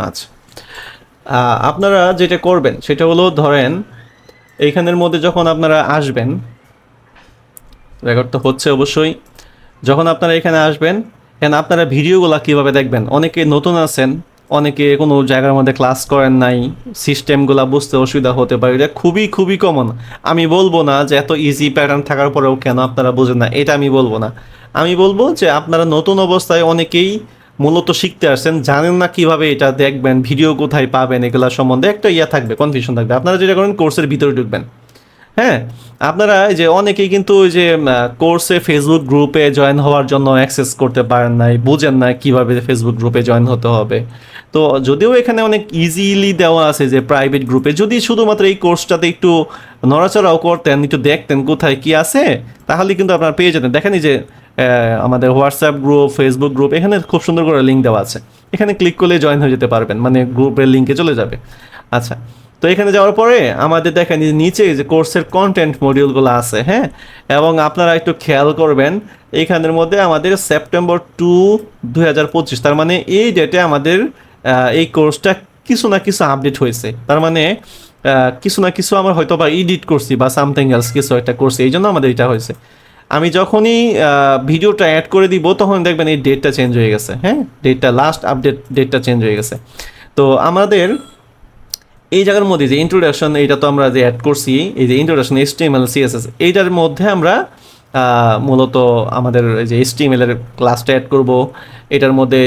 আচ্ছা, আপনারা যেটা করবেন সেটা হলো ধরেন এইখানের মধ্যে যখন আপনারা আসবেন, রেকর্ড তো হচ্ছে অবশ্যই, যখন আপনারা এখানে আসবেন, এখানে আপনারা ভিডিওগুলো কীভাবে দেখবেন, অনেকে নতুন আছেন, অনেকে কোনো জায়গার মধ্যে ক্লাস করেন নাই, সিস্টেমগুলো বুঝতে অসুবিধা হতে পারে, এটা খুবই খুবই কমন। আমি বলবো না যে এত ইজি প্যাটার্ন থাকার পরেও কেন আপনারা বোঝেন না, এটা আমি বলবো না। আমি বলবো যে আপনারা নতুন অবস্থায় অনেকেই মূলত শিখতে আসছেন, জানেন না কিভাবে এটা দেখবেন, ভিডিও কোথায় পাবেন, এগুলো সম্বন্ধে একটা থাকবে, কনফিউশন থাকবে। আপনারা যেটা করেন কোর্সের ভিতরে ঢুকবেন। হ্যাঁ, আপনারা এই যে অনেকেই কিন্তু ওই যে কোর্সে ফেসবুক গ্রুপে জয়েন হওয়ার জন্য অ্যাক্সেস করতে পারেন নাই, বুঝেন না কিভাবে ফেসবুক গ্রুপে জয়েন হতে হবে। তো যদিও এখানে অনেক ইজিলি দেওয়া আছে যে প্রাইভেট গ্রুপে, যদি শুধুমাত্র এই কোর্সটাতে একটু নড়াচড়াও করতেন, একটু দেখতেন কোথায় কি আছে, তাহলে কিন্তু আপনারা পেয়ে যেতেন। দেখেন এই যে আমাদের হোয়াটসঅ্যাপ গ্রুপ, ফেসবুক গ্রুপ, এখানে খুব সুন্দর করে লিঙ্ক দেওয়া আছে, এখানে ক্লিক করলে জয়েন হয়ে যেতে পারবেন, মানে গ্রুপের লিঙ্কে চলে যাবে। আচ্ছা, তো এখানে যাওয়ার পরে আমাদের দেখেন নিচে যে কোর্সের কন্টেন্ট মডিউলগুলো আছে, হ্যাঁ, এবং আপনারা একটু খেয়াল করবেন এইখানের মধ্যে আমাদের সেপ্টেম্বর 2, 2025, তার মানে এই ডেটে আমাদের এই কোর্সটা কিছু না কিছু আপডেট হয়েছে। তার মানে কিছু না কিছু আমরা হয়তো বা এডিট করছি বা সামথিং এলস কিছু একটা করছি, এই জন্য আমাদের এটা হয়েছে। আমি যখনই ভিডিওটা অ্যাড করে দিব তখন দেখবেন এই ডেটটা চেঞ্জ হয়ে গেছে, হ্যাঁ, ডেটটা লাস্ট আপডেট ডেটটা চেঞ্জ হয়ে গেছে। তো আমাদের এই জায়গার মধ্যে যে ইন্ট্রোডাকশন, এইটা তো আমরা যে অ্যাড করছি, এই যে ইন্ট্রোডাকশন HTML CSS, এইটার মধ্যে আমরা মূলত আমাদের এই যে HTML এর ক্লাসটা অ্যাড করব। এটার মধ্যে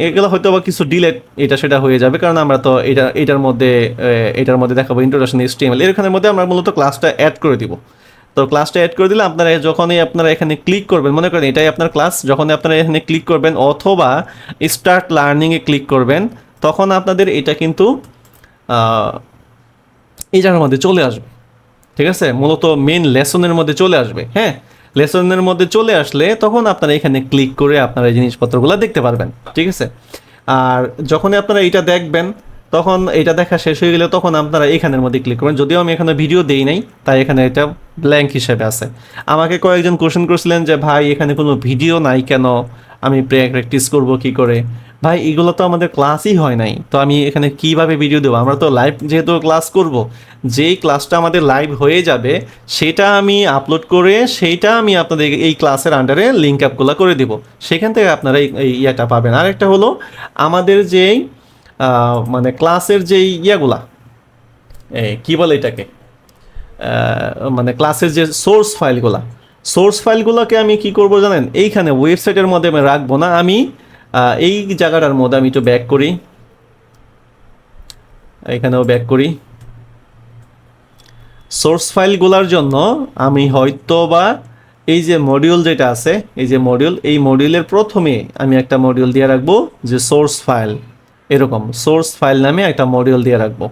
এগুলো হয়তো বা কিছু ডিলেট এটা সেটা হয়ে যাবে, কারণ আমরা তো এটার মধ্যে দেখাবো ইন্ট্রোডাকশন HTML, এখানের মধ্যে আমরা মূলত ক্লাসটা অ্যাড করে দিব। তো ক্লাসটা অ্যাড করে দিলে আপনারা যখনই আপনারা এখানে ক্লিক করবেন, মনে করেন এটাই আপনার ক্লাস, যখনই আপনারা এখানে ক্লিক করবেন অথবা স্টার্ট লার্নিংয়ে ক্লিক করবেন, তখন আপনাদের এটা কিন্তু এই জায়গার মধ্যে চলে আসবে। ঠিক আছে, মূলত মেন লেসনের মধ্যে চলে আসবে। হ্যাঁ, লেসনের মধ্যে চলে আসলে তখন আপনারা এখানে ক্লিক করে আপনারা এই জিনিসপত্রগুলো দেখতে পারবেন। ঠিক আছে, আর যখনই আপনারা এটা দেখবেন, তখন এটা দেখা শেষ হয়ে গেলে তখন আপনারা এখানের মধ্যে ক্লিক করবেন। যদিও আমি এখানে ভিডিও দেই নাই, তাই এখানে এটা ব্ল্যাঙ্ক হিসেবে আছে। আমাকে কয়েকজন কোশ্চেন করছিলেন যে ভাই এখানে কোনো ভিডিও নাই কেন, আমি প্র্যাকটিস করব কি করে? ভাই এগুলো তো আমাদের ক্লাসই হয় নাই, তো আমি এখানে কিভাবে ভিডিও দেবো? আমরা তো লাইভ যেহেতু ক্লাস করব, যেই ক্লাসটা আমাদের লাইভ হয়ে যাবে সেটা আমি আপলোড করে সেইটা আমি আপনাদের এই ক্লাসের আন্ডারে লিঙ্ক আপগুলো করে দেবো, সেখান থেকে আপনারা এই ইয়েটা পাবেন। আরেকটা হলো আমাদের যেই মানে ক্লাসের যেই ইয়াগুলা, কি বলে এটাকে, মানে ক্লাসের যে সোর্স ফাইলগুলোকে আমি কি করব জানেন, এইখানে ওয়েবসাইটের মধ্যে আমি রাখবো না, আমি এই জায়গাটার মধ্যে আমি একটু ব্যাক করি, এখানেও ব্যাক করি। সোর্স ফাইলগুলোর জন্য আমি হয়তো বা এই যে মডিউল যেটা আছে, এই যে মডিউল, এই মডিউলের প্রথমে আমি একটা মডিউল দিয়ে রাখবো যে সোর্স ফাইল, এরকম সোর্স ফাইল নামে একটা মডিউল দিয়ে রাখবো।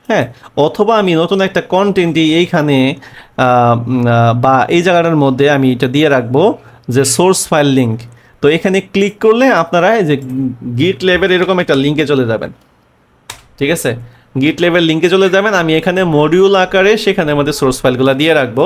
হ্যাঁ, অথবা আমি নতুন একটা কন্টেন্ট এইখানে বা এই জায়গাটার মধ্যে আমি এটা দিয়ে রাখবো যে সোর্স ফাইল লিঙ্ক। তো এখানে ক্লিক করলে আপনারা এই যে গিট ল্যাবের এরকম একটা লিঙ্কে চলে যাবেন। ঠিক আছে, গিট লেভেল লিঙ্কে চলে যাবেন, আমি এখানে মডিউল আকারে সেখানে আমাদের সোর্স ফাইলগুলো দিয়ে রাখবো,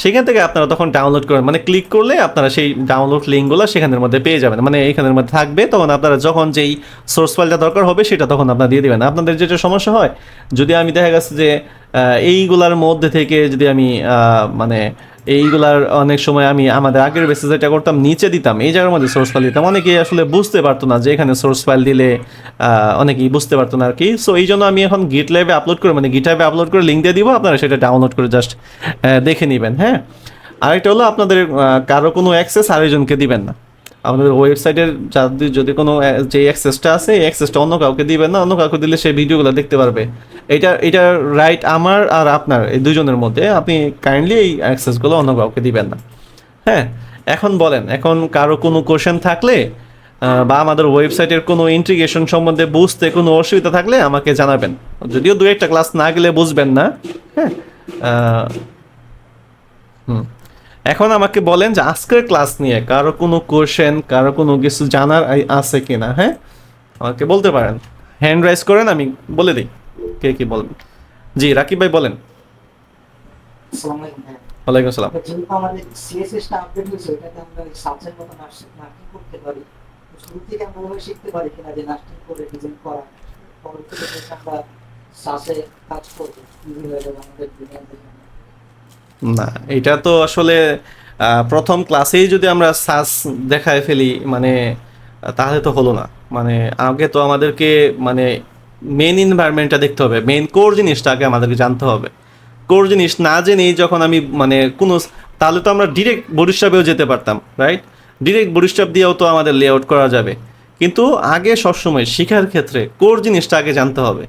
সেখান থেকে আপনারা তখন ডাউনলোড করেন, মানে ক্লিক করলে আপনারা সেই ডাউনলোড লিঙ্কগুলো সেখানের মধ্যে পেয়ে যাবেন, মানে এইখানের মধ্যে থাকবে, তখন আপনারা যখন যেই সোর্স ফাইলটা দরকার হবে সেটা তখন আপনারা দিয়ে দেবেন। আপনাদের যেটা সমস্যা হয়, যদি আমি দেখা গেছে যে এইগুলার মধ্যে থেকে যদি আমি মানে এইগুলার অনেক সময় আমি আমাদের আগের বেসে যেটা করতাম নিচে দিতাম, এই জায়গার মধ্যে সোর্স ফাইল দিতাম, অনেকেই আসলে বুঝতে পারতো না যে এখানে সোর্স ফাইল দিলে, অনেকেই বুঝতে পারতো না আর কি। সো এই জন্য আমি এখন গিট লাইভে আপলোড করে, মানে গিট লাইভে আপলোড করে লিঙ্ক দিয়ে দিব, আপনারা সেটা ডাউনলোড করে জাস্ট দেখে নেবেন। হ্যাঁ, আরেকটা হলো আপনাদের কারো কোনো অ্যাক্সেস আরেকজনকে দিবেন না। আমাদের ওয়েবসাইটের যদি কোনো যে অ্যাক্সেসটা আছে এই অ্যাক্সেসটা অন্য কাউকে দিবেন না, অন্য কাউকে দিলে সেই ভিডিওগুলো দেখতে পারবে। এটা রাইট আমার আর আপনার এই দুজনের মধ্যে, আপনি কাইন্ডলি এই অ্যাক্সেসগুলো অন্য কাউকে দিবেন না। হ্যাঁ, এখন বলেন, এখন কারো কোনো কোশ্চেন থাকলে বা আমাদের ওয়েবসাইটের কোনো ইন্টিগ্রেশন সম্বন্ধে বুঝতে কোনো অসুবিধা থাকলে আমাকে জানাবেন, যদিও দু একটা ক্লাস না গেলে বুঝবেন না। হ্যাঁ, হুম, এখন আমাকে বলেন যে আজকের ক্লাস নিয়ে কারো কোনো কোশ্চেন, কারো কোনো কিছু জানার আছে কিনা। হ্যাঁ, আমাকে বলতে পারেন, হ্যান্ড রাইজ করেন, আমি বলে দিই কে কি বলবেন। জি রাকিব ভাই বলেন। আসসালামু আলাইকুম ভাইয়া। ওয়ালাইকুম আসসালাম। যেহেতু আমাদের সিএসএস টা আপডেট হয়েছে, এটাতে আমরা সাবজেক্ট মতো মার্কিং করতে পারি। তো শুরু থেকে আমরা ওভাবে শিখতে পারি কিনা যে নাস্টিং করে ডিজাইন করা, পরে আমরা সাসে কাজ করবো ইজি হয়ে যাবে আমাদের দুনিয়াতে। না, এটা তো আসলে প্রথম ক্লাসেই যদি আমরা সাস দেখায় ফেলি মানে তাহলে তো হলো না। মানে আগে তো আমাদেরকে মানে মেন এনভায়রনমেন্টটা দেখতে হবে, মেন কোর জিনিসটা আগে আমাদেরকে জানতে হবে। কোর জিনিস না জেনেই যখন আমি মানে কোনো, তাহলে তো আমরা ডিরেক্ট বরিশাপেও যেতে পারতাম, রাইট? ডিরেক্ট বরিশাপ দিয়েও তো আমাদের লেআউট করা যাবে। কিন্তু আগে সবসময় শেখার ক্ষেত্রে কোর জিনিসটা আগে জানতে হবে।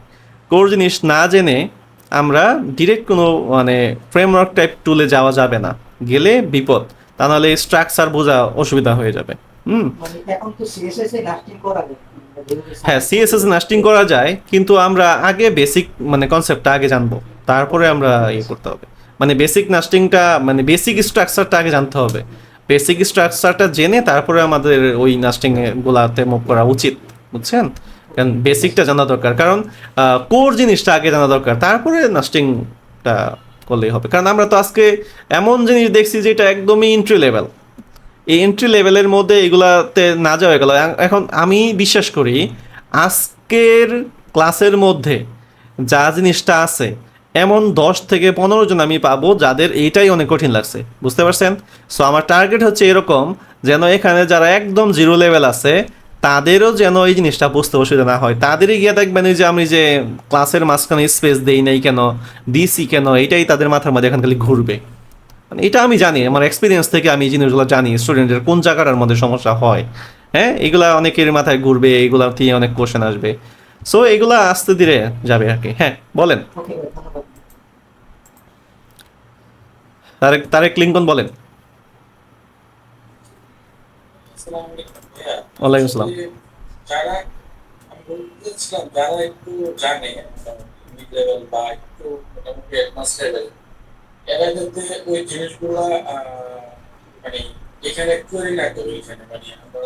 কোর জিনিস না জেনে আমরা ডিরেক্ট কোনো মানে ফ্রেমওয়ার্ক টাইপ টুলে যাওয়া যাবে না, গেলে বিপদ। তা নাহলে স্ট্রাকচার বোঝা অসুবিধা হয়ে যাবে। হুম। মানে এখন তো সিএসএস এ কাস্টিং করা যায়, আমরা যেভাবে হ্যাঁ, সাজেস্ট সিএসএস করবো। নাস্টিং করা যায়, কিন্তু আমরা আগে বেসিক মানে কনসেপ্টটা আগে জানবো, তারপরে আমরা ইয়ে করতে হবে। মানে বেসিক নাস্টিংটা মানে বেসিক স্ট্রাকচারটা আগে জানতে হবে। বেসিক স্ট্রাকচারটা জেনে তারপরে আমাদের ওই নাস্টিং গুলাতে মুভ করা উচিত, বুঝছেন? কারণ বেসিকটা জানা দরকার, কারণ কোর জিনিসটা আগে জানা দরকার, তারপরে নাস্টিংটা করলেই হবে। কারণ আমরা তো আজকে এমন জিনিস দেখছি যেটা একদমই এন্ট্রি লেভেল। এই এন্ট্রি লেভেলের মধ্যে এগুলাতে না যাওয়া গেল। এখন আমি বিশ্বাস করি আজকের ক্লাসের মধ্যে যা জিনিসটা আছে এমন 10 থেকে 15 জন আমি পাবো যাদের এইটাই অনেক কঠিন লাগছে, বুঝতে পারছেন? সো আমার টার্গেট হচ্ছে এরকম, যেন এখানে যারা একদম জিরো লেভেল আছে তাদেরও যেন এই জিনিসটা বুঝতে অসুবিধা না হয়। তাদেরই গিয়ে দেখবেন এই যে আমি যে ক্লাসের মাঝখানে স্পেস দেই নাই কেন, দিছি কেন, এটাই তাদের মাথার মধ্যে এখন খালি ঘুরবে। মানে এটা আমি জানি, আমার এক্সপিরিয়েন্স থেকে আমি এই জিনিসগুলো জানি স্টুডেন্টের কোন জায়গাটার মধ্যে সমস্যা হয়। হ্যাঁ, এগুলা অনেকের মাথায় ঘুরবে, এগুলা থেকে অনেক কোশ্চেন আসবে। সো এগুলা আস্তে ধীরে যাবে আর কি। হ্যাঁ, বলেন। ওকে ভাই, ধন্যবাদ। তারেক তারেক লিঙ্কন বলেন। আসসালামু আলাইকুম ভাইয়া। ওয়ালাইকুম আসসালাম। আসলে যারা আমি বলতেছিলাম যারা একটু জানে মিড লেভেল বা একটু মোটামুটি অ্যাডভান্স লেভেল, এরা যাতে ওই জিনিসগুলা মানে এখানে তৈরি না করে, এখানে মানে আমরা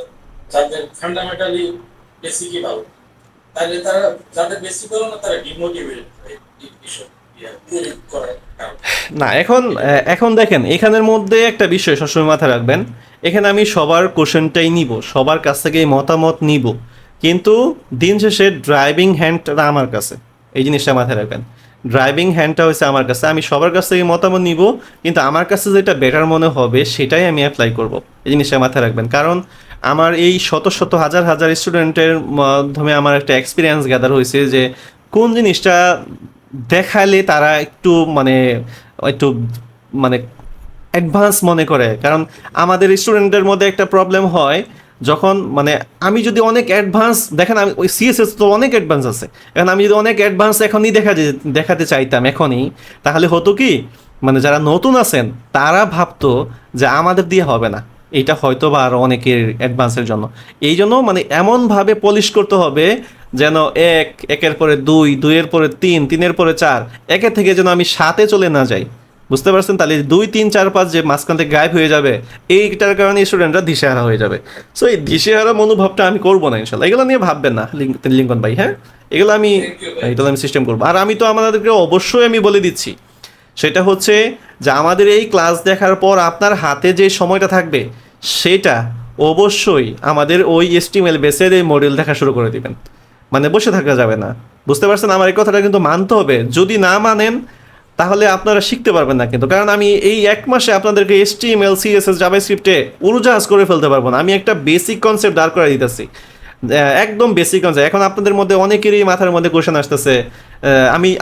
যাদের ফান্ডামেন্টালি বেসিকই ভালো, তাহলে তারা যাদের বেসিক ভালো না তারা ডিমোটিভেট হয় এইসব তৈরি করার কারণে। না, এখন দেখেন এখানের মধ্যে একটা বিষয় সবসময় মাথায় রাখবেন। এখানে আমি সবার কোশ্চেনটাই নিব, সবার কাছ থেকেই মতামত নিব, কিন্তু দিন শেষে ড্রাইভিং হ্যান্ডটা আমার কাছে। এই জিনিসটা মাথায় রাখবেন, ড্রাইভিং হ্যান্ডটা হচ্ছে আমার কাছে। আমি সবার কাছ থেকে মতামত নিব, কিন্তু আমার কাছে যেটা বেটার মনে হবে সেটাই আমি অ্যাপ্লাই করব। এই জিনিসটা মাথায় রাখবেন, কারণ আমার এই শত শত হাজার হাজার স্টুডেন্টের মাধ্যমে আমার একটা এক্সপিরিয়েন্স গ্যাদার হয়েছে যে কোন জিনিসটা দেখালে তারা একটু মানে একটু মানে অ্যাডভান্স মনে করে। কারণ আমাদের স্টুডেন্টদের মধ্যে একটা প্রবলেম হয়, যখন মানে আমি যদি অনেক অ্যাডভান্স দেখেন, আমি ওই সিএসএস তো অনেক অ্যাডভান্স আছে, এখন আমি যদি অনেক অ্যাডভান্স এখনই দেখাতে চাইতাম এখনই, তাহলে হতো কি মানে যারা নতুন আছেন তারা ভাবতো যে আমাদের দিয়ে হবে না, এইটা হয়তো বা আরও অনেকের অ্যাডভান্সের জন্য। এই জন্য মানে এমনভাবে পলিশ করতে হবে যেন একের পরে দুই, দুইয়ের পরে তিন, তিনের পরে চার, একের থেকে যেন আমি সাতে চলে না যাই, বুঝতে পারছেন? তাহলে 2 3 4 5 যে মাঝখান থেকে গায়েব হয়ে যাবে, এইটার কারণে স্টুডেন্টরা দিশেহারা হয়ে যাবে। সো এই দিশেহারা মনোভাবটা আমি করবো না ইনশাল্লাহ, এগুলো নিয়ে ভাববেন না লিঙ্কন ভাই। হ্যাঁ, এগুলো আমি এগুলো আমি সিস্টেম করবো। আর আমি তো আমাদেরকে অবশ্যই আমি বলে দিচ্ছি, সেটা হচ্ছে যে আমাদের এই ক্লাস দেখার পর আপনার হাতে যে সময়টা থাকবে সেটা অবশ্যই আমাদের ওই এসটিএমএল বেসের এই মডিউল দেখা শুরু করে দিবেন। মানে বসে থাকা যাবে না, বুঝতে পারছেন? আমার এই কথাটা কিন্তু মানতে হবে। যদি না মানেন তাহলে আপনারা শিখতে পারবেন না কিন্তু, কারণ আমি এই 1 মাসে আপনাদেরকে এইচটিএমএল সিএসএস জাভাস্ক্রিপ্টে উড়োজাহাজ করে ফেলতে পারবো না। আমি একটা বেসিক কনসেপ্ট দাঁড় করে দিতেছি, একদম বেসিক কনসেপ্ট। এখন আপনাদের মধ্যে অনেকেরই মাথার মধ্যে কোশ্চেন আসতেছে,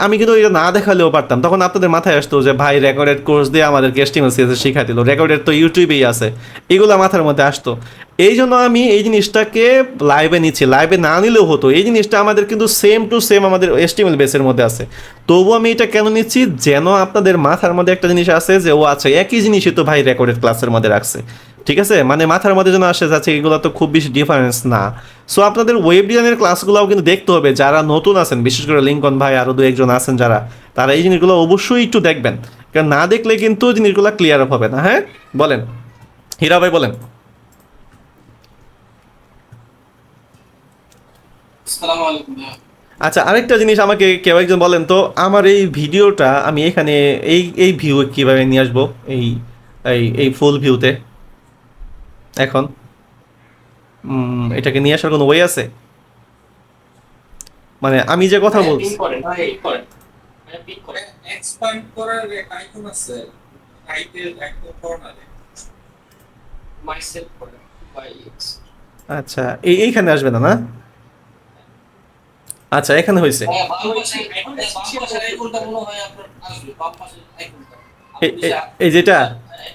আমি কিন্তু এটা না দেখালেও পারতাম, তখন আপনাদের মাথায় আসতো যে ভাই রেকর্ডেড কোর্স দিয়ে আমাদেরকে এইচটিএমএল সিএসএস শিখা দিল, রেকর্ডেড তো ইউটিউবেই আছে, এগুলো মাথার মধ্যে আসতো। এই জন্য আমি এই জিনিসটাকে লাইভে নিচ্ছি, লাইভে না নিলেও হতো। এই জিনিসটা আমাদের কিন্তু সেম টু সেম আমাদের এইচটিএমএল বেসের মধ্যে আছে, তবু আমি এটা কেন নিচ্ছি, যেন আপনাদের মাথার মধ্যে একটা জিনিস আছে যে ও আচ্ছা একই জিনিসই তো ভাই রেকর্ডেড ক্লাসের মধ্যে রাখছে, ঠিক আছে? মানে মাথার মধ্যে যেন আসে যাচ্ছে এগুলো তো খুব বেশি ডিফারেন্স না। সো আপনাদের ওয়েব ডিজাইনের ক্লাসগুলোও কিন্তু দেখতে হবে, যারা নতুন আছেন, বিশেষ করে লিঙ্কন ভাই আরও 2 1 জন আছেন যারা, তারা এই জিনিসগুলো অবশ্যই একটু দেখবেন, কারণ না দেখলে কিন্তু জিনিসগুলো ক্লিয়ার আপ হবে না। হ্যাঁ, বলেন হীরা ভাই, বলেন। আসসালামু আলাইকুম ভাইয়া। আচ্ছা, আরেকটা জিনিস আমাকে কেউ একজন বলেন তো, আমার এই ভিডিওটা আমি এখানে এই ভিউ কীভাবে নিয়ে আসবো, এই এই এই ফুল ভিউতে এখন এটাকে নিয়ে আসার কোনো ওয়ে আছে? মানে আমি যে কথা বলছি পিন করেন পিন করেন পিন করেন এক্সপ্যান্ড করার একটা আইকন আছে রাইটের একদম কর্নারে। মাইসেলফ করেন বাই এক্স। আচ্ছা এইখানে আসবে না না? আচ্ছা এখানে হয়েছে। হ্যাঁ বাম পাশের আইকনটা মনে হয় আপনার আসবে, বাম পাশের আইকনটা এই যেটা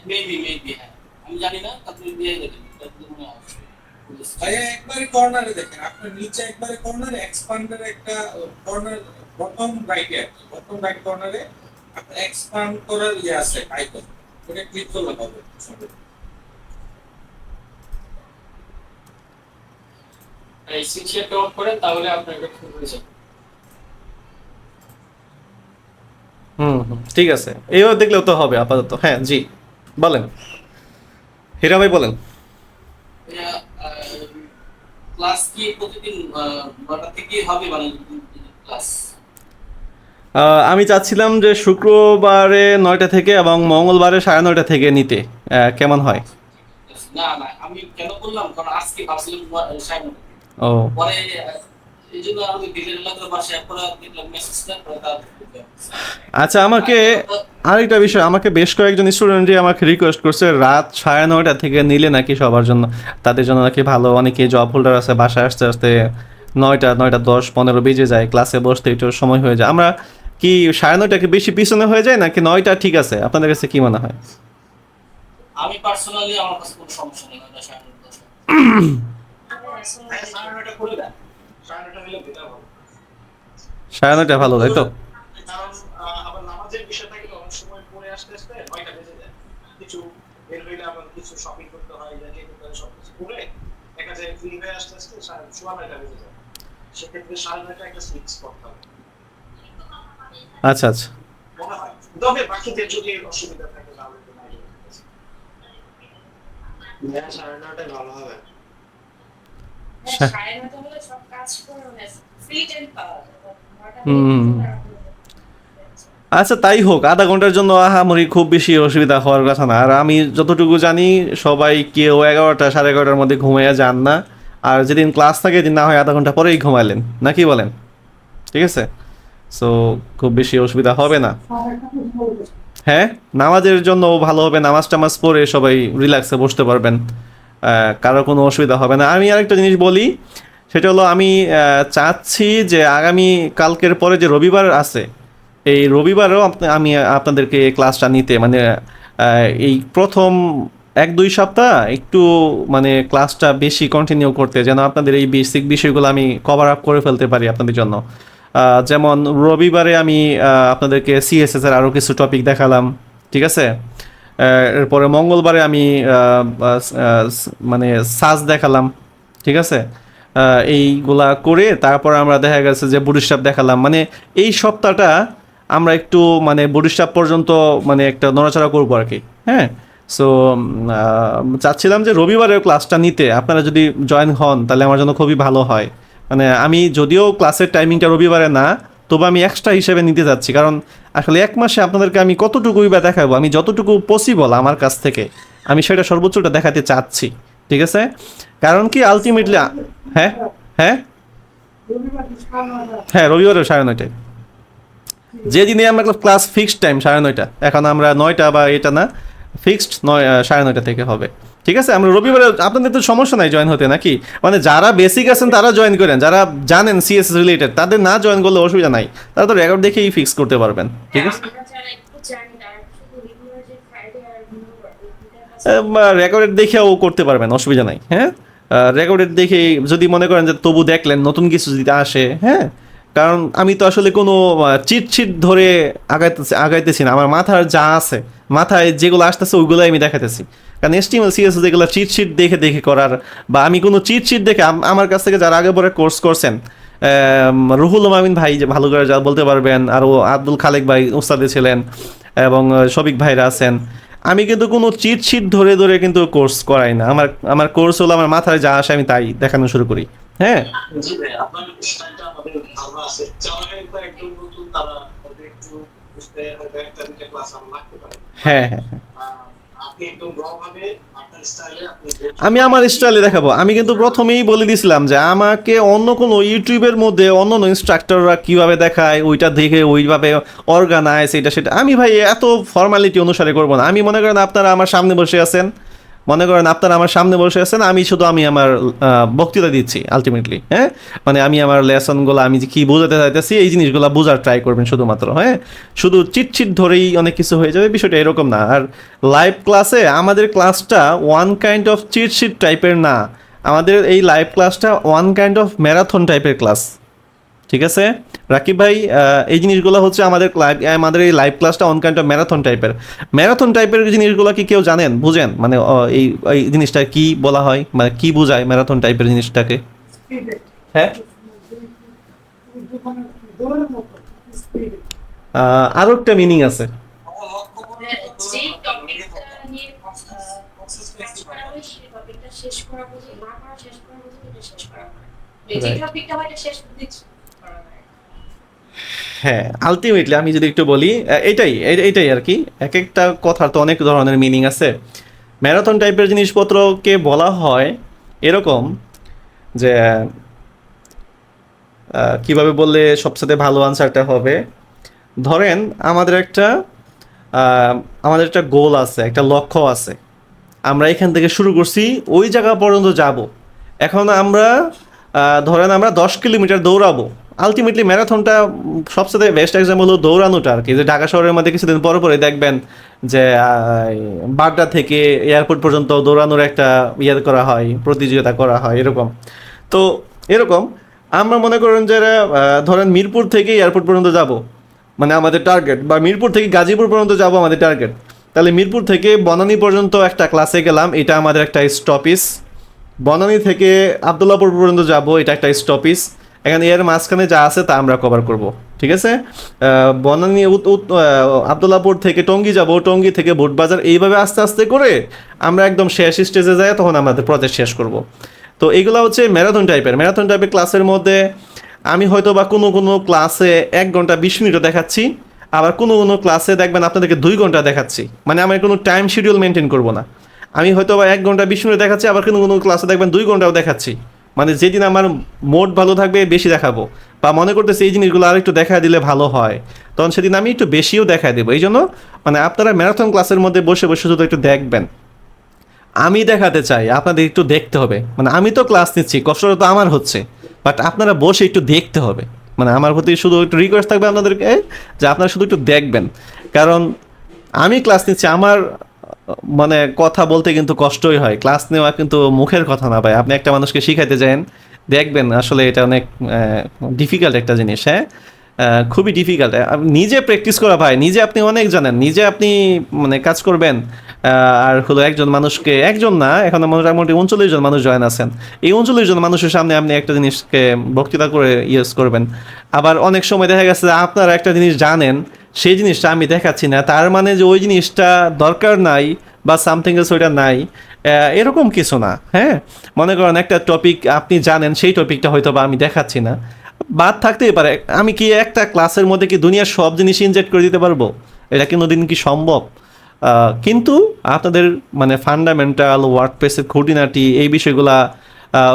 মেবি হ্যাঁ আমি জানি না, আপনি দিয়ে দেখেন এটা মনে হয় আসবে। ভাইয়া একবারে কর্নারে দেখেন, আপনার নিচে একবারে কর্নারে এক্সপ্যান্ডের একটা কর্নার বটম রাইটে আছে, বটম রাইট কর্নারে আপনার এক্সপ্যান্ড করার ইয়ে আছে আইকন, ওটা ক্লিক করলে হবে। এই সিনশিয়ারটা অন করেন তাহলে আপনার এটা খুব হয়ে যাবে। ঠিক আছে, এইভাবে দেখলেও তো হবে আপাতত। হ্যাঁ জি বলেন হীরা ভাই বলেন। ক্লাস কি প্রতিদিন 9টা থেকে হবে মানে ক্লাস? আমি চাচ্ছিলাম যে শুক্রবারে 9টা থেকে এবং মঙ্গলবারে 9:30 থেকে নিতে, কেমন হয়? না না আমি কেন বললাম, কারণ আজকে ভাবছিলাম 9:30। ও পরে এই জন্য আমি দিনের লাগলো বাসায়, পরে দেখলাম মেসেজটা পরে তাড়াতাড়ি আচ্ছা, আমাকে আরেকটা বিষয়, আমাকে বেশ কয়েকজন স্টুডেন্টই আমাকে রিকোয়েস্ট করছে রাত 9:30 থেকে নিলে নাকি সবার জন্য, তাদের জন্য নাকি ভালো। অনেকে জব হোল্ডার আছে, বাসায় আসতে আসতে 9:10-15 বেজে যায়, ক্লাসে বসতে একটু সময় হয়ে যায়। আমরা কি 9:30 কি বেশি পিছনে হয়ে যায় নাকি 9টা ঠিক আছে? আপনাদের কাছে কি মনে হয়? আমি পার্সোনালি আমার কাছে কোনো সমস্যা নেই, ওটা 9:30 করে দেন, 9:30 হলে বেটার হবে। 9:30 ভালো তাই তো? কারণ আবার নামাজের বিষয়টা কিন্তু অনেক সময় পড়ে আসতে আসতে 9টা বেজে যায়, কিছু বের হইলে আবার কিছু শপিং করতে হয়, যাকে সবকিছু করে দেখা যায় ফ্রি হয়ে আসতে আসতে 9:30 বেজে যায়। সেক্ষেত্রে 9:30 একটা ফিক্স করতে হবে আচ্ছা আচ্ছা, মনে হয়। তবে বাকিদের যদি অসুবিধা থাকে তাহলে তো নাই। 9:30 ভালো হবে। 9:30 হলে সব কাজ করে ফ্রি টাইম পাওয়া যায়। আচ্ছা তাই হোক, আধা ঘন্টার জন্য আহামরি খুব বেশি অসুবিধা হওয়ার কথা না। আর আমি যতটুকু জানি সবাই কেউ 11টা 11:30-র মধ্যে ঘুমাইয়া যান না। আর যেদিন ক্লাস থাকে দিন না হয় আধা ঘন্টা পরেই ঘুমাইলেন, নাকি বলেন? ঠিক আছে, সো খুব বেশি অসুবিধা হবে না। হ্যাঁ, নামাজের জন্য ভালো হবে, নামাজ টামাজ পড়ে সবাই রিল্যাক্সে বসতে পারবেন, কারো কোনো অসুবিধা হবে না। আমি আরেকটা জিনিস বলি, সেটা হলো আমি চাচ্ছি যে আগামী কালকের পরে যে রবিবার আছে, এই রবিবারেও আমি আপনাদেরকে ক্লাসটা নিতে, মানে এই প্রথম 1-2 সপ্তাহ একটু মানে ক্লাসটা বেশি কন্টিনিউ করতে, যেন আপনাদের এই বেসিক বিষয়গুলো আমি কভার আপ করে ফেলতে পারি আপনাদের জন্য। যেমন রবিবারে আমি আপনাদেরকে সিএসএস এর আরও কিছু টপিক দেখালাম, ঠিক আছে? এরপরে মঙ্গলবারে আমি মানে সাজ দেখালাম, ঠিক আছে? এইগুলা করে তারপর আমরা দেখা গেছে যে বুটস্ট্র্যাপ দেখালাম। মানে এই সপ্তাহটা আমরা একটু মানে বুটস্ট্র্যাপ পর্যন্ত মানে একটা নড়াচড়া করবো আর কি। হ্যাঁ, সো চাচ্ছিলাম যে রবিবারের ক্লাসটা নিতে, আপনারা যদি জয়েন হন তাহলে আমার জন্য খুবই ভালো হয়। মানে আমি যদিও ক্লাসের টাইমিংটা রবিবারে না, তবু আমি এক্সট্রা হিসেবে নিতে যাচ্ছি, কারণ আসলে এক মাসে আপনাদেরকে আমি কতটুকুই বা দেখাবো, আমি যতটুকু পসিবল আমার কাছ থেকে আমি সেটা সর্বোচ্চটা দেখাতে চাচ্ছি, ঠিক আছে? কারণ কি আলটিমেটলি হ্যাঁ হ্যাঁ হ্যাঁ রবিবারে 9:30, যেদিনে আমরা ক্লাস ফিক্সড টাইম 9:30, এখন আমরা 9টা বা এটা না, ফিক্সড 9:30 থেকে হবে, ঠিক আছে? আমরা রবিবারে, আপনাদের তো সমস্যা নাই জয়েন হতে নাকি? মানে যারা বেসিক আছেন তারা জয়েন করেন, যারা জানেন সিএস রিলেটেড তাদের না জয়েন করলে অসুবিধা নাই, তারা তো রেকর্ড দেখেই ফিক্স করতে পারবেন, ঠিক আছে? রেকর্ডেড দেখেও করতে পারবেন, অসুবিধা নাই। হ্যাঁ, রেকর্ডেড দেখে যদি মনে করেন যে তবু দেখলেন নতুন কিছু যদি আসে, হ্যাঁ, কারণ আমি তো আসলে কোনো চিট ধরে আগাইতেছি না, আমার মাথার যা আছে, মাথায় যেগুলো আসতেছে ওইগুলোই আমি দেখাতেছি। কারণ HTML CSS যেগুলো চিট দেখে দেখে করার, বা আমি কোনো চিট দেখে, আমার কাছ থেকে যারা আগে পরে কোর্স করছেন, রুহুল মামিন ভাই যে ভালো করে যা বলতে পারবেন, আরও আব্দুল খালেক ভাই উস্তাদে ছিলেন, এবং শফিক ভাইরা আছেন, আমি কিন্তু কোনো চিট ধরে ধরে কিন্তু কোর্স করাই না। আমার কোর্স হলো আমার মাথায় যা আসে আমি তাই দেখানো শুরু করি। হ্যাঁ, জি ভাই, আপনার স্টাইলটা আমাদের ভালো আছে। যারা হয়তো একদম নতুন তারা একটু বুঝতে হয়তো একটা দুইটা ক্লাস আমার লাগতে পারে। হ্যাঁ হ্যাঁ হ্যাঁ, আপনি একদম র ভাবে আপনার স্টাইলে আপনি আমি আমার স্টাইলে দেখাবো। আমি কিন্তু প্রথমেই বলে দিয়েছিলাম যে আমাকে অন্য কোনো ইউটিউবের মধ্যে অন্য অন্য ইনস্ট্রাক্টররা কীভাবে দেখায় ওইটা দেখে ওইভাবে অর্গানাইজ এটা সেটা আমি ভাই এত ফর্মালিটি অনুসারে করবো না। আমি মনে করেন আপনারা আমার সামনে বসে আছেন, আমি শুধু আমার বক্তৃতা দিচ্ছি আলটিমেটলি, হ্যাঁ, মানে আমি আমার লেসনগুলো আমি যে কী বোঝাতে চাইতেছি এই জিনিসগুলো বোঝার ট্রাই করবেন শুধুমাত্র, হ্যাঁ, শুধু চিট ধরেই অনেক কিছু হয়ে যাবে, বিষয়টা এরকম না। আর লাইভ ক্লাসে আমাদের ক্লাসটা ওয়ান কাইন্ড অফ চিট টাইপের না, আমাদের এই লাইভ ক্লাসটা ওয়ান কাইন্ড অফ ম্যারাথন টাইপের ক্লাস, ঠিক আছে রাকিব ভাই? এই জিনিসগুলো হচ্ছে আমাদের এই লাইভ ক্লাসটা অন কাইন্ড অফ ম্যারাথন টাইপের জিনিসগুলো কি কেউ জানেন, বুঝেন? মানে এই এই জিনিসটা কি বলা হয়, মানে কি বোঝায় ম্যারাথন টাইপের জিনিসটাকে? হ্যাঁ, দৌড়ের মতো স্পিড। আরও একটা মিনিং আছে। আমার লক্ষ্য করে যেই টপিকটা নিয়ে কাজ করা হয় সেই টপিকটা শেষ করা পর্যন্ত না করা শেষ করা পর্যন্ত এটা শেষ করা হয়। যে Right. টপিকটা হয় এটা শেষ পর্যন্ত করা হয়। হ্যাঁ, আলটিমেটলি আমি যদি একটু বলি এইটাই আর কি। এক একটা কথার তো অনেক ধরনের মিনিং আছে। ম্যারাথন টাইপের জিনিসপত্রকে বলা হয় এরকম যে কিভাবে বললে সবচেয়ে ভালো আনসারটা হবে, ধরেন আমাদের একটা গোল আছে, একটা লক্ষ্য আছে, আমরা এখান থেকে শুরু করছি, ওই জায়গা পর্যন্ত যাব। এখন আমরা ধরেন আমরা 10 কিলোমিটার দৌড়াবো। আলটিমেটলি ম্যারাথনটা সবচেয়ে বেস্ট এক্সাম্পল হলো দৌড়ানোটা আর কি। যে ঢাকা শহরের মধ্যে কিছুদিন পরে দেখবেন যে বাড্ডা থেকে এয়ারপোর্ট পর্যন্ত দৌড়ানোর একটা করা হয়, প্রতিযোগিতা করা হয় এরকম। তো এরকম আমরা মনে করেন যে ধরেন মিরপুর থেকে এয়ারপোর্ট পর্যন্ত যাব, মানে আমাদের টার্গেট, বা মিরপুর থেকে গাজীপুর পর্যন্ত যাব আমাদের টার্গেট। তাহলে মিরপুর থেকে বনানী পর্যন্ত একটা ক্লাসে গেলাম, এটা আমাদের একটা স্টপিস। বনানী থেকে আবদুল্লাপুর পর্যন্ত যাব, এটা একটা স্টপিস। এখানে এর মাঝখানে যা আছে তা আমরা কভার করব, ঠিক আছে? বনানী আবদুল্লাপুর থেকে টঙ্গী যাব, টঙ্গী থেকে বুটবাজার, এইভাবে আস্তে আস্তে করে আমরা একদম শেষ স্টেজে যাই, তখন আমাদের প্রজেক্ট শেষ করব। তো এইগুলো হচ্ছে ম্যারাথন টাইপের ক্লাসের মধ্যে আমি হয়তো বা কোনো ক্লাসে 1 ঘন্টা 20 মিনিটও দেখাচ্ছি, আবার কোনো ক্লাসে দেখবেন আপনাদেরকে 2 ঘন্টা দেখাচ্ছি। মানে আমি কোনো টাইম শিডিউল মেনটেন করব না, আমি হয়তো বা 1 ঘন্টা 20 মিনিট দেখাচ্ছি, আবার কোনো ক্লাসে দেখবেন 2 ঘন্টাও দেখাচ্ছি। মানে যেদিন আমার মোড ভালো থাকবে বেশি দেখাবো, বা মনে করতেছি এই জিনিসগুলো আর একটু দেখা দিলে ভালো হয়, তখন সেদিন আমি একটু বেশিও দেখা দেবো। এই জন্য মানে আপনারা ম্যারাথন ক্লাসের মধ্যে বসে শুধু একটু দেখবেন। আমি দেখাতে চাই, আপনাদের একটু দেখতে হবে। মানে আমি তো ক্লাস নিচ্ছি, কষ্টটা তো আমার হচ্ছে, বাট আপনারা বসে একটু দেখতে হবে। মানে আমার প্রতি শুধু একটু রিকোয়েস্ট থাকবে আপনাদেরকে যে আপনারা শুধু একটু দেখবেন, কারণ আমি ক্লাস নিচ্ছি, আমার মানে কথা বলতে কিন্তু কষ্টই হয়। ক্লাস নেওয়া কিন্তু মুখের কথা না ভাই। আপনি একটা মানুষকে শিখাইতে যান, দেখবেন আসলে এটা অনেক ডিফিকাল্ট একটা জিনিস, হ্যাঁ, খুবই ডিফিকাল্ট। নিজে প্র্যাকটিস করা ভাই, নিজে আপনি অনেক জানেন, নিজে আপনি মানে কাজ করবেন। আর হলো একজন মানুষকে, একজন না, এখন মোটামুটি 39 জন মানুষ জয়েন আছেন, এই 39 জন মানুষের সামনে আপনি একটা জিনিসকে বক্তৃতা করে ইউজ করবেন। আবার অনেক সময় দেখা গেছে আপনারা একটা জিনিস জানেন, সেই জিনিসটা আমি দেখাচ্ছি না, তার মানে যে ওই জিনিসটা দরকার নাই বা সামথিং এলস ওইটা নাই, এরকম কিছু না। হ্যাঁ, মনে করেন একটা টপিক আপনি জানেন, সেই টপিকটা হয়তো বা আমি দেখাচ্ছি না, বাদ থাকতেই পারে। আমি কি একটা ক্লাসের মধ্যে কি দুনিয়ার সব জিনিস ইনজেক্ট করে দিতে পারবো? এটা কোনোদিন কি সম্ভব? কিন্তু আপনাদের মানে ফান্ডামেন্টাল ওয়ার্ডপ্রেসের খুঁটিনাটি এই বিষয়গুলা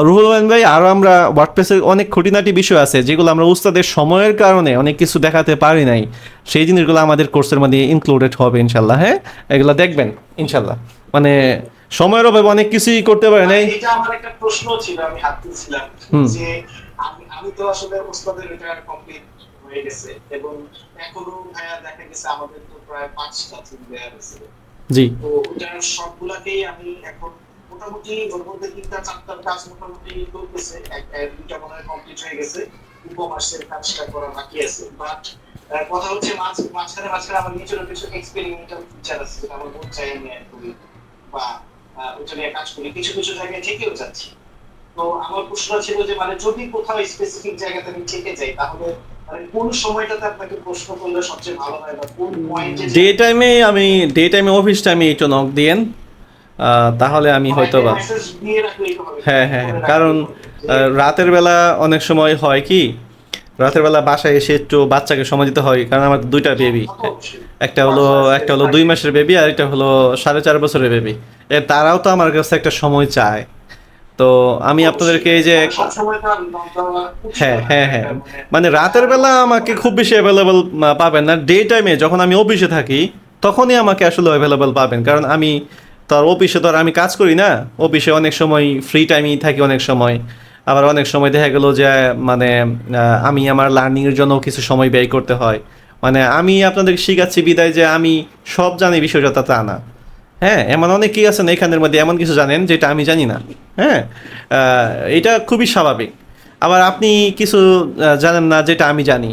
রুহুল আমিন ভাই, আরও আমরা ওয়ার্ডপ্রেসের অনেক খুঁটিনাটি বিষয় আছে যেগুলো আমরা উস্তাদের সময়ের কারণে অনেক কিছু দেখাতে পারি নাই, সেই জিনিসগুলো আমাদের কোর্সের মধ্যে ইনক্লুডেড হবে ইনশাল্লাহ। হ্যাঁ, এগুলো দেখবেন ইনশাল্লাহ। মানে সময়ের অভাবে অনেক কিছুই করতে পারে নাই। এটা আমার একটা প্রশ্ন ছিল, আমি হাত তুলছিলাম যে আমি তো আসলে ওস্তাদের এটা কমপ্লিট হয়ে গেছে, এবং এখনো ভাইয়া দেখা গেছে আমাদের তো প্রায় 5টা টিম দেয়া আছে। জি, তো ওটার সবগুলাকেই আমি এখন মোটামুটি ওর মধ্যে 3-4টার কাজ মোটামুটি করতেছে, দুইটা মনে হয় কমপ্লিট হয়ে গেছে, ই-কমার্সের কাজটা করা বাকি আছে। বাট কথা হচ্ছে মাঝখানে আমার নিজেরও কিছু এক্সপেরিমেন্টাল ফিচার আছে যেটা আমার মন চাই আমি করি, বা ওটা নিয়ে কাজ করি, কিছু জায়গায় থেকেও যাচ্ছি। তো আমার প্রশ্ন ছিল যে মানে যদি কোথাও স্পেসিফিক জায়গাতে আমি থেকে যাই, তাহলে মানে কোন সময়টাতে আপনাকে প্রশ্ন করলে সবচেয়ে ভালো হয়, বা কোন পয়েন্টে ডে টাইমে অফিস টাইমে একটু নক দিয়েন, তাহলে আমি হয়তো বা মেসেজ দিয়ে রাখলেই তো হবে। হ্যাঁ, কারণ রাতের বেলা অনেক সময় হয় কি, রাতের বেলা বাসায় এসে একটু বাচ্চাকে সময় দিতে হয়, কারণ আমার দুইটা বেবি, একটা হলো 2 মাসের বেবি আর একটা হলো 4.5 বছরের বেবি। তারাও তো আমার কাছে একটা সময় চায়। তো আমি আপনাদেরকে এই যে সবসময় তো আর হ্যাঁ হ্যাঁ হ্যাঁ, মানে রাতের বেলা আমাকে খুব বেশি অ্যাভেলেবল পাবেন না। ডে টাইমে যখন আমি অফিসে থাকি তখনই আমাকে আসলে অ্যাভেলেবল পাবেন, কারণ আমি তো আর অফিসে তো আর আমি কাজ করি না। অফিসে অনেক সময় ফ্রি টাইমই থাকি, অনেক সময় আবার অনেক সময় দেখা গেল যে মানে আমি আমার লার্নিংয়ের জন্য কিছু সময় ব্যয় করতে হয়। মানে আমি আপনাদের শিখাচ্ছি বিদায় যে আমি সব জানি বিষয়টা তা না। হ্যাঁ, এমন অনেকেই আছেন এখানের মধ্যে এমন কিছু জানেন যেটা আমি জানি না। হ্যাঁ, এটা খুবই স্বাভাবিক। আবার আপনি কিছু জানেন না যেটা আমি জানি,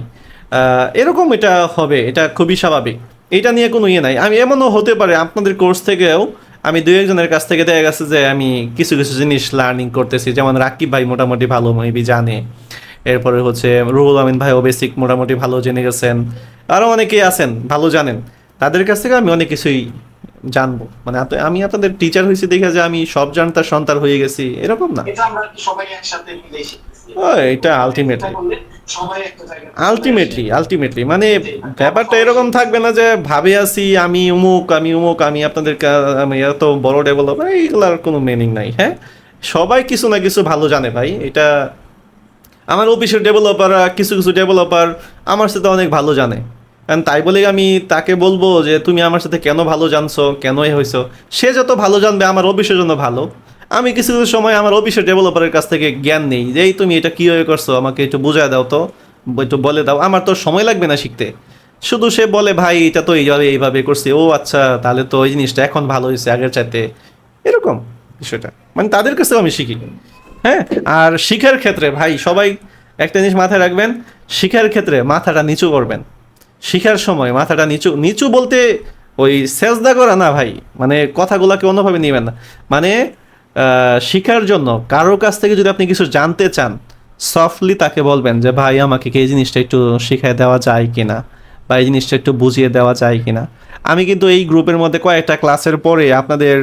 এরকম এটা হবে, এটা খুবই স্বাভাবিক। এটা নিয়ে কোনো ইয়ে নাই। আমি এমনও হতে পারে আপনাদের কোর্স থেকেও আমি 2-1জনের কাছ থেকে দেখা গেছে যে আমি কিছু কিছু জিনিস লার্নিং করতেছি, যেমন রাকিব ভাই মোটামুটি ভালো মেবি জানে, এরপরে হচ্ছে রুহুল আমিন ভাইও বেসিক মোটামুটি ভালো জেনে গেছেন, আরও অনেকেই আছেন ভালো জানেন। তাদের কাছ থেকে আমি অনেক কিছুই জানবো। মানে আমি আপনাদের টিচার হয়েছি দেখে যে আমি সব জানতার সন্তান হয়ে গেছি এরকম না। এটা আমরা সবাই একসাথে মিলে শিখতেছি। এটা আলটিমেটলি সবাই একটা জায়গায় আলটিমেটলি মানে ব্যাপারটা এরকম থাকবে না যে ভাবে আছি আমি অমুক আমি আপনাদের আমি এত বড় ডেভেলপার, এইগুলার কোনো মিনিং নাই। হ্যাঁ, সবাই কিছু না কিছু ভালো জানে ভাই। এটা আমার অফিসের ডেভেলপাররা কিছু কিছু ডেভেলপার আমার সাথে অনেক ভালো জানে, কারণ তাই বলে আমি তাকে বলবো যে তুমি আমার সাথে কেন ভালো জানছো, কেন এ হয়েছো। সে যত ভালো জানবে আমার অফিসের জন্য ভালো। আমি কিছু কিছু সময় আমার অফিসের ডেভেলপারের কাছ থেকে জ্ঞান নেই যে এই তুমি এটা কীভাবে করছো, আমাকে একটু বুঝায় দাও তো, একটু বলে দাও। আমার তো সময় লাগবে না শিখতে, শুধু সে বলে ভাই এটা তো এইভাবে করছি, ও আচ্ছা তাহলে তো ওই জিনিসটা এখন ভালো হয়েছে আগের চাইতে, এরকম বিষয়টা। মানে তাদের কাছেও আমি শিখি। হ্যাঁ, আর শিখার ক্ষেত্রে ভাই সবাই একটা জিনিস মাথায় রাখবেন, শিখার ক্ষেত্রে মাথাটা নিচু করবেন। শিখার সময় মাথাটা নিচু নিচু বলতে ওই সেজদা করা না ভাই, মানে কথাগুলোকে অন্যভাবে নেবেন না। মানে শিখার জন্য কারোর কাছ থেকে যদি আপনি কিছু জানতে চান, সফটলি তাকে বলবেন যে ভাই আমাকে কি এই জিনিসটা একটু শিখিয়ে দেওয়া যায় কিনা, বা এই জিনিসটা একটু বুঝিয়ে দেওয়া যায় কিনা। আমি কিন্তু এই গ্রুপের মধ্যে কয়েকটা ক্লাসের পরে আপনাদের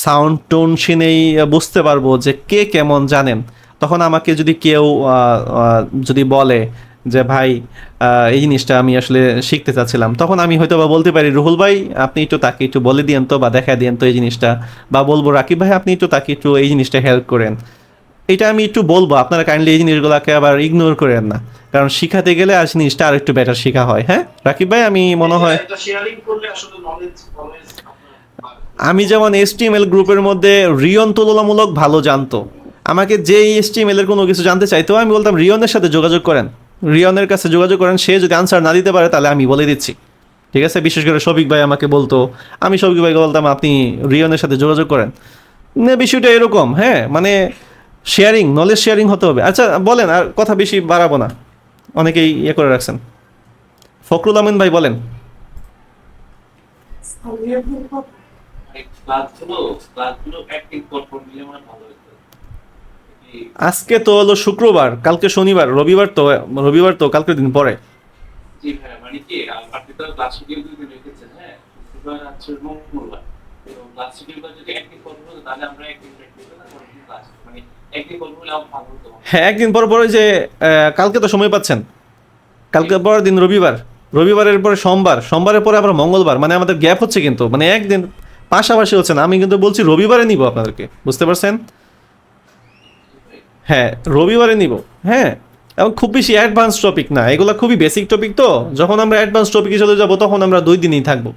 সাউন্ড টোন শুনেই বুঝতে পারবো যে কে কেমন জানেন। তখন আমাকে যদি কেউ যদি বলে যে ভাই এই জিনিসটা আমি আসলে শিখতে চাচ্ছিলাম, তখন আমি হয়তো বা বলতে পারি রুহুল ভাই আপনি একটু তাকে একটু বলে দিয়েন তো, বা দেখা দিয়েন তো এই জিনিসটা, বা বলবো রাকিব ভাই আপনি একটু তাকে একটু এই জিনিসটা হেল্প করেন। এটা আমি একটু বলবো, আপনারা কাইন্ডলি এই জিনিসগুলোকে আবার ইগনোর করেন না, কারণ শিখাতে গেলে আর জিনিসটা আর একটু বেটার শেখা হয়। হ্যাঁ রাকিব ভাই, আমি মনে হয় শেয়ারিং করলে আসলে নলেজ আমি যেমন HTML গ্রুপের মধ্যে রিয়ন তুলনামূলক ভালো জানতো, আমাকে যে HTML এর কোনো কিছু জানতে চাইতো আমি বলতাম রিয়নের সাথে যোগাযোগ করেন, রিয়নের কাছে যোগাযোগ করেন। সে যদি আনসার না দিতে পারে তাহলে আমি বলে দিচ্ছি, ঠিক আছে। বিশেষ করে শফিক ভাই আমাকে বলতো, আমি শফিক ভাইকে বলতাম আপনি রিয়নের সাথে যোগাযোগ করেন। না বিষয়টা এরকম। হ্যাঁ, মানে শেয়ারিং, নলেজ শেয়ারিং হতে হবে। আচ্ছা বলেন, আর কথা বেশি বাড়াবো না, অনেকেই ইয়ে করে রাখছেন। ফখরুল আমিন ভাই বলেন। ক্লাসগুলো অ্যাক্টিভ পরপর নিলে মানে ভালো হতো। আজকে তো হলো শুক্রবার, কালকে শনিবার, রবিবার তো কালকে দিন পরে। জি ভাই, মানে কি আপনি তো ক্লাস শিডিউল 2 দিন রেখেছেন। হ্যাঁ, শুক্রবার আছে মঙ্গলবার, তো ক্লাস শিডিউলটা যদি অ্যাক্টিভ করবো তাহলে আমরা অ্যাক্টিভ রাখতে না ক্লাস, মানে অ্যাক্টিভ করবো হলে আরো ভালো হতো। হ্যাঁ, একদিন পর ওই যে কালকে তো সময় পাচ্ছেন, কালকে পরের দিন রবিবারের পরে সোমবারের পরে আবার মঙ্গলবার, মানে আমাদের গ্যাপ হচ্ছে কিন্তু, মানে একদিন পাশাপাশি হচ্ছে না। আমি কিন্তু বলছি রবিবারে নিব আপনাদেরকে, বুঝতে পারছেন? হ্যাঁ রবিবারে নিব। হ্যাঁ, এবং খুব বেশি অ্যাডভান্স টপিক না, এগুলো খুবই বেসিক টপিক। তো যখন আমরা অ্যাডভান্স টপিকে চলে যাব তখন আমরা 2 দিনই থাকবো।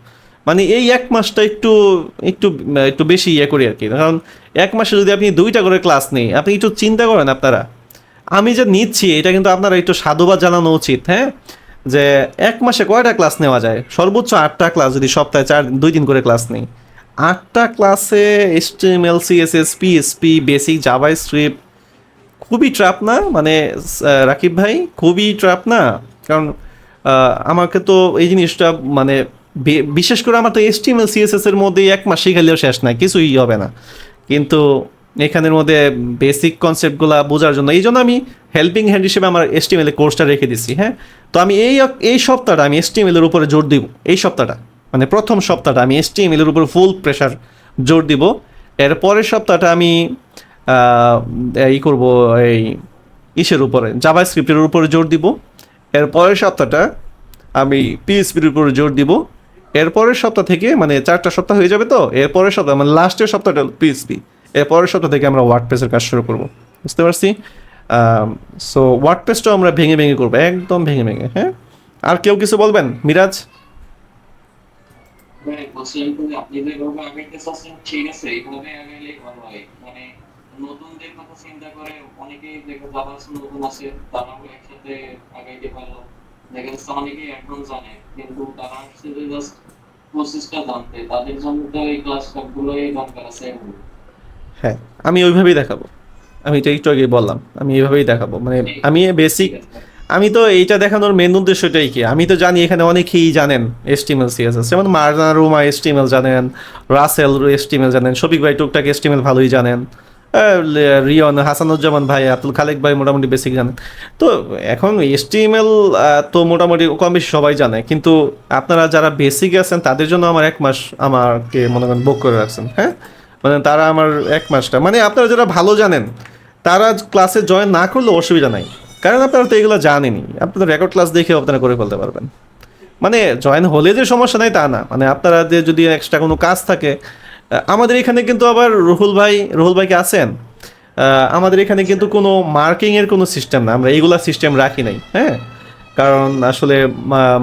মানে এই 1 মাসটা একটু একটু একটু বেশি ইয়ে করি আর কি, কারণ 1 মাসে যদি আপনি 2টা করে ক্লাস নেই, আপনি একটু চিন্তা করেন আপনারা, আমি যে নিচ্ছি এটা কিন্তু আপনারা একটু সাধুবাদ জানানো উচিত। হ্যাঁ, যে 1 মাসে কয়টা ক্লাস নেওয়া যায়? সর্বোচ্চ 8টা ক্লাস, যদি সপ্তাহে 2 দিন করে ক্লাস নেই। 8টা ক্লাসে HTML CSS PHP basic JavaScript, খুবই ট্রাপ না? মানে রাকিব ভাই খুবই ট্রাপ না? কারণ আমাকে তো এই জিনিসটা মানে বিশেষ করে আমার তো HTML CSS এর মধ্যে 1 মাস শিখালেও শেষ নাই, কিছুই হবে না। কিন্তু এখানের মধ্যে বেসিক কনসেপ্টগুলো বোঝার জন্য এই জন্য আমি হেল্পিং হ্যান্ড হিসেবে আমার HTML এর কোর্সটা রেখে দিচ্ছি। হ্যাঁ, তো আমি এই সপ্তাহটা আমি HTML এর উপরে জোর দিব। এই সপ্তাহটা মানে প্রথম সপ্তাহটা আমি HTML এর উপর ফুল প্রেশার জোর দিব। এর পরের সপ্তাহটা আমি করব এই ইসের উপরে, জাভাস্ক্রিপ্টের উপরে জোর দিব। এর পরের সপ্তাহটা আমি পিএইচপির উপরে জোর দিব। এরপরের সপ্তাহ থেকে মানে 4টা সপ্তাহ হয়ে যাবে, তো এরপরের সপ্তাহ মানে লাস্টের সপ্তাহটা পিএইচপি, এরপরের সপ্তাহ থেকে আমরা ওয়ার্ডপ্রেসের কাজ শুরু করব, বুঝতে পারছি? সো ওয়ার্ডপ্রেসটাও আমরা ভেঙে ভেঙে করবো, একদম ভেঙে ভেঙে। হ্যাঁ, আর কেউ কিছু বলবেন? মিরাজ? বলছিলাম যে আপনি যেভাবে আগাইতে চাচ্ছেন ঠিক আছে, এইভাবে আগাইলেই ভালো হয়। মানে নতুনদের কথা চিন্তা করে অনেকেই দেখে যারা নতুন আছে তারাও একসাথে আগাইতে পারলো। দেখা যাচ্ছে অনেকেই এখন জানে কিন্তু তারা আসছে যে জাস্ট প্রসেসটা জানতে, তাদের জন্য তো এই ক্লাস সবগুলোই দরকার আছে এখন। হ্যাঁ, আমি ওইভাবেই দেখাবো। আমি এটা একটু আগে বললাম, আমি এইভাবেই দেখাবো। মানে আমি বেসিক, আমি তো এইটা দেখানোর মেন উদ্দেশ্যটাই কি, আমি তো জানি এখানে অনেকেই জানেন HTML CSS, যেমন মার্জানা রুমা HTML জানেন, রাসেল HTML জানেন, শফিক ভাই টুকটাক HTML ভালোই জানেন, রিয়ন, হাসানুজ্জামান ভাই, আব্দুল খালেক ভাই মোটামুটি বেসিক জানেন। তো এখন HTML তো মোটামুটি কম বেশি সবাই জানে, কিন্তু আপনারা যারা বেসিক আছেন তাদের জন্য আমার 1 মাস আমাকে মনে করেন বুক করে রাখছেন। হ্যাঁ, মানে তারা আমার 1 মাসটা, মানে আপনারা যারা ভালো জানেন তারা ক্লাসে জয়েন না করলে অসুবিধা নাই, কারণ আপনারা তো এগুলো জানেনই, আপনারা রেকর্ড ক্লাস দেখে আপনারা করে ফেলতে পারবেন। মানে জয়েন হলে যে সমস্যা নাই তা না, মানে আপনারা যে যদি এক্সট্রা কোনো কাজ থাকে, আমাদের এখানে কিন্তু আবার রুহুল ভাই কি আছেন? আমাদের এখানে কিন্তু কোনো মার্কিংয়ের কোনো সিস্টেম না, আমরা এইগুলা সিস্টেম রাখি নাই। হ্যাঁ, কারণ আসলে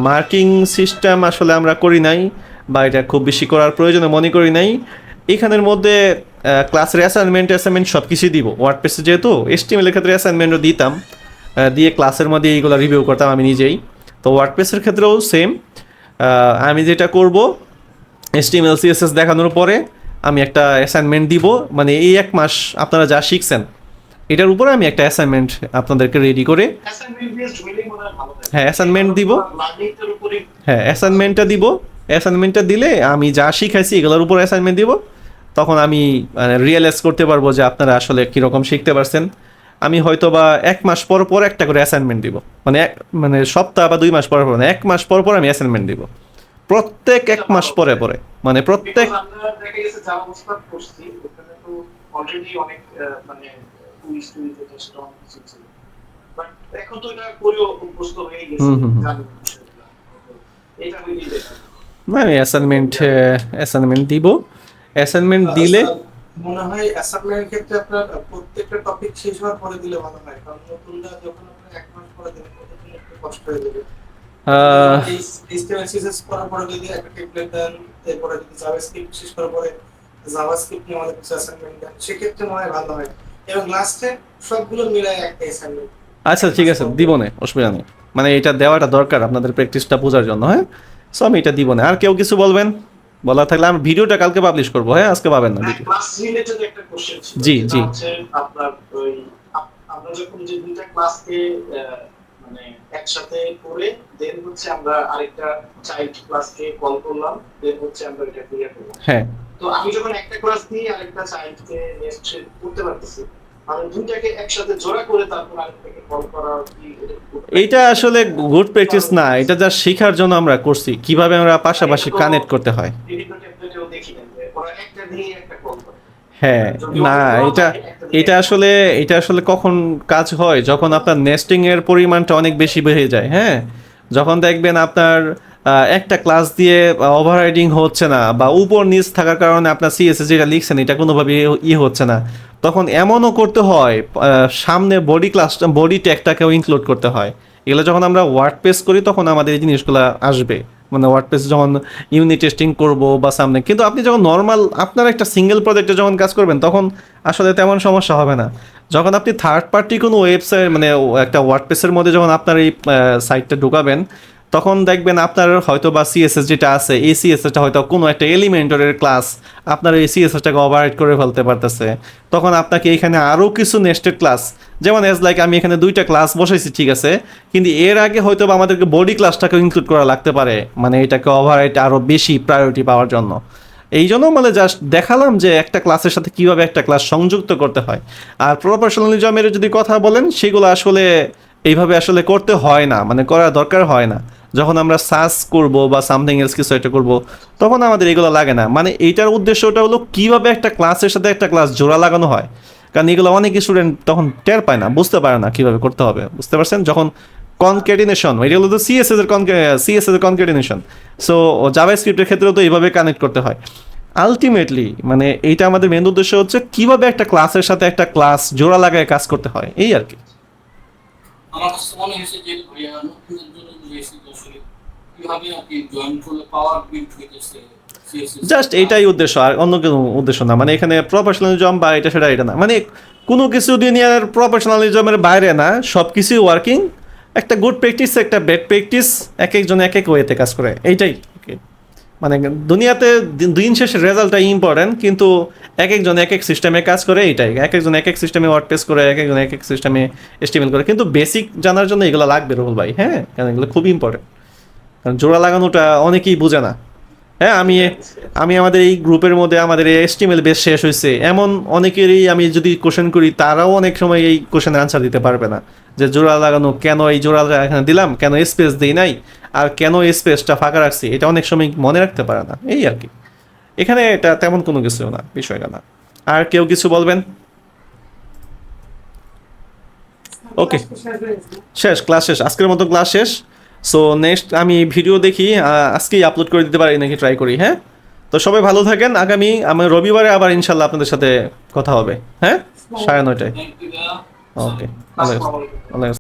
মার্কিং সিস্টেম আসলে আমরা করি নাই, বা এটা খুব বেশি করার প্রয়োজনে মনে করি নাই। এখানের মধ্যে ক্লাসের অ্যাসাইনমেন্ট সব কিছুই দিব। ওয়ার্ডপ্রেসে যেহেতু HTML এর ক্ষেত্রে অ্যাসাইনমেন্টও দিতাম, দিয়ে ক্লাসের মধ্যে এইগুলো রিভিউ করতাম আমি নিজেই। তো ওয়ার্ডপ্রেসের ক্ষেত্রেও সেম, আমি যেটা করব HTML CSS দেখানোর পরে আমি একটা অ্যাসাইনমেন্ট দিব, মানে এই 1 মাস আপনারা যা শিখছেন এটার উপরে আমি একটা অ্যাসাইনমেন্ট আপনাদেরকে রেডি করে, অ্যাসাইনমেন্ট বেসড হইলেই মনে হয় ভালো হয়। হ্যাঁ অ্যাসাইনমেন্ট দিব, লার্নিংটার উপরে হ্যাঁ অ্যাসাইনমেন্টটা দিব। অ্যাসাইনমেন্টটা দিলে আমি যা শিখাইছি এগুলোর উপর অ্যাসাইনমেন্ট দিব, তখন আমি রিয়েলাইজ করতে পারবো যে আপনারা আসলে কীরকম শিখতে পারছেন। আমি হয়তো বা 1 মাস পর পর একটা করে অ্যাসাইনমেন্ট দিব, মানে সপ্তাহ বা 2 মাস পর পর, 1 মাস পর পর আমি অ্যাসাইনমেন্ট দিব, প্রত্যেক 1 মাস পরে পরে, মানে প্রত্যেক। Because আমরা দেখা গেছে যারা ওস্তাদ করছি ওখানে তো অলরেডি অনেক মানে কুইজ যেটা সেটা অনেক কিছু ছিল, বাট এখন তো এটা করেও অভ্যস্ত হয়ে গেছে, জানি বিষয়গুলো। এটা হইলেই বেটার। না, আমি অ্যাসাইনমেন্ট দিব। অ্যাসাইনমেন্ট দিলে মনে হয় অ্যাসাইনমেন্টের ক্ষেত্রে আপনার প্রত্যেকটা টপিক শেষ হওয়ার পরে দিলে ভালো হয়, কারণ নতুনরা যখন আপনার 1 মাস পরে দেবেন তখন একটু কষ্ট হয়ে যাবে। HTML CSS করার পরে যদি একটা টেমপ্লেট দেন, এরপরে যদি জাভাস্ক্রিপ্ট শেষ করার পরে জাভাস্ক্রিপ্ট নিয়ে আমাদের কিছু অ্যাসাইনমেন্ট দেন, সেক্ষেত্রে মনে হয় ভালো হয়, এবং লাস্টে সবগুলো মিলায় একটা অ্যাসাইনমেন্ট। আচ্ছা ঠিক আছে, দিব না, অসুবিধা নেই, মানে এটা দেওয়াটা দরকার আপনাদের প্র্যাকটিসটা বোঝার জন্য। হ্যাঁ, সো আমি এটা দিব না। আর কেউ কিছু বলবেন? বলা থাকলে আমি ভিডিওটা কালকে পাবলিশ করবো। হ্যাঁ, আজকে পাবেন না ভিডিও। ক্লাস রিলেটেড একটা কোশ্চেন ছিল, জি, সেটা জি। হচ্ছে আপনার ওই আমরা যখন যে দুইটা ক্লাসকে মানে একসাথে করে দেন হচ্ছে আমরা আরেকটা চাইল্ড ক্লাসকে কল করলাম, দেন হচ্ছে আমরা এটা ক্লিয়ার করলাম। হ্যাঁ, তো আমি যখন একটা ক্লাস দিয়ে আরেকটা চাইল্ডকে নেক্সট করতে পারতেছি, আমি দুইটাকে একসাথে জোড়া করে তারপর আরেকটাকে কল করা কি এইটা আসলে গুড প্র্যাকটিস না, এটা যা শেখার জন্য আমরা করছি কিভাবে আমরা পাশাপাশি কানেক্ট করতে হয়। বিভিন্ন টেমপ্লেটেও দেখি না যে ওরা একটা দিয়ে একটা কল করে। হ্যাঁ, না এটা আসলে কখন কাজ হয়, যখন আপনার নেস্টিং এর পরিমাণটা অনেক বেশি বেড়ে যায়। হ্যাঁ, যখন দেখবেন আপনার একটা ক্লাস দিয়ে ওভাররাইডিং হচ্ছে না, বা উপর নিচ থাকার কারণে আপনার CSS যেটা লিখছেন এটা কোনোভাবে হচ্ছে না, তখন এমনও করতে হয় সামনে বডি ট্যাগটাকেও ইনক্লুড করতে হয়। এগুলো যখন আমরা ওয়ার্ডপ্রেস করি তখন আমাদের এই জিনিসগুলো আসবে, মানে ওয়ার্ডপ্রেস যখন ইউনিট টেস্টিং করবো বা সামনে। কিন্তু আপনি যখন নর্মাল আপনার একটা সিঙ্গেল প্রজেক্টে যখন কাজ করবেন তখন আসলে তেমন সমস্যা হবে না। যখন আপনি থার্ড পার্টি কোনো ওয়েবসাইট মানে একটা ওয়ার্ডপ্রেসের মধ্যে যখন আপনার এই সাইটটা ঢুকাবেন, তখন দেখবেন আপনার হয়তো বা CSS যেটা আছে এই CSSটা হয়তো কোনো একটা এলিমেন্টরের ক্লাস আপনার এই CSSটাকে ওভাররাইড করে ফেলতে পারতেছে। তখন আপনাকে এখানে আরও কিছু নেস্টেড ক্লাস, যেমন আমি এখানে 2টা ক্লাস বসাইছি ঠিক আছে, কিন্তু এর আগে হয়তো বা আমাদেরকে বডি ক্লাসটাকে ইনক্লুড করা লাগতে পারে, মানে এটাকে ওভাররাইড আরও বেশি প্রায়োরিটি পাওয়ার জন্য। এই জন্য মানে জাস্ট দেখালাম যে একটা ক্লাসের সাথে কিভাবে একটা ক্লাস সংযুক্ত করতে হয়। আর প্রফেশনালিজমের যদি কথা বলেন, সেগুলো আসলে এইভাবে আসলে করতে হয় না, মানে করার দরকার হয় না। যখন আমরা সার্চ করব বা সামথিং এলস কিছু একটা করবো তখন আমাদের এগুলো লাগে না। মানে এইটার উদ্দেশ্যটা হলো কিভাবে একটা ক্লাসের সাথে একটা ক্লাস জোড়া লাগানো হয়। কারণ এগুলো অনেক স্টুডেন্ট তখন টের পায় না, বুঝতে পারে না কীভাবে করতে হবে, বুঝতে পারছেন? যখন কনক্যাটিনেশন, এগুলো তো সিএসএস এর কনক্যাটিনেশন, সো জাভাস্ক্রিপ্টের ক্ষেত্রেও তো এইভাবে কানেক্ট করতে হয়। আলটিমেটলি মানে এইটা আমাদের মেন উদ্দেশ্য হচ্ছে কীভাবে একটা ক্লাসের সাথে একটা ক্লাস জোড়া লাগায় কাজ করতে হয়, এই আর কি। আমার কাছে মনে হয়েছে যে ভাইয়া নতুনদের জন্য বুঝাইছি যে আসলে কিভাবে আর কি জয়েন করলে পাওয়ার বিল্ড হইতেছে CSS জাস্ট এইটাই উদ্দেশ্য, আর অন্য কোনো উদ্দেশ্য না। মানে এখানে প্রফেশনালিজম বা এটা সেটা এটা না, মানে কোনো কিছু দুনিয়ার প্রফেশনালিজমের বাইরে না, সব কিছুই ওয়ার্কিং, একটা গুড প্র্যাকটিস একটা ব্যাড প্র্যাকটিস, এক একজন এক এক ওয়েতে কাজ করে, এইটাই। মানে দুনিয়াতে দিন শেষে রেজাল্টটাই ইম্পর্টেন্ট, কিন্তু এক একজন এক এক সিস্টেমে কাজ করে, এইটাই। এক একজন এক এক সিস্টেমে ওয়ার্ডপ্রেস করে, এক একজন এক এক সিস্টেমে HTML করে, কিন্তু বেসিক জানার জন্য এগুলো লাগবে রুহুল ভাই, হ্যাঁ, কারণ এগুলো খুব ইম্পর্টেন্ট। কারণ জোড়া লাগানোটা অনেকেই বোঝে না। হ্যাঁ, আমি আমাদের এই গ্রুপের মধ্যে আমাদের এই HTML বেস শেষ হয়েছে এমন অনেকেরই আমি যদি কোশ্চেন করি, তারাও অনেক সময় এই কোশ্চেনের আনসার দিতে পারবে না, যে জোড়া লাগানো কেন, এই জোড়াটা এখানে দিলাম কেন, স্পেস দিই নাই, আর কেন স্পেসটা ফাঁকা রাখছি, এটা অনেক সময় মনে রাখতে পারে না, এই আর কি। এখানে এটা তেমন কোনো কিছু না, বিষয়টা না। আর কেউ কিছু বলবেন? ওকে, শেষ, ক্লাস শেষ, আজকের মতো ক্লাস শেষ। সো নেক্সট আমি ভিডিও দেখি, আজকেই আপলোড করে দিতে পারি নাকি ট্রাই করি, হ্যাঁ। তো সবাই ভালো থাকেন, আগামী আমার রবিবারে আবার ইনশাল্লাহ আপনাদের সাথে কথা হবে, হ্যাঁ, 9:30টায়। Thank you, ভাইয়া। ওকে, আসসালামু আলাইকুম। আল্লাহ হাফেজ।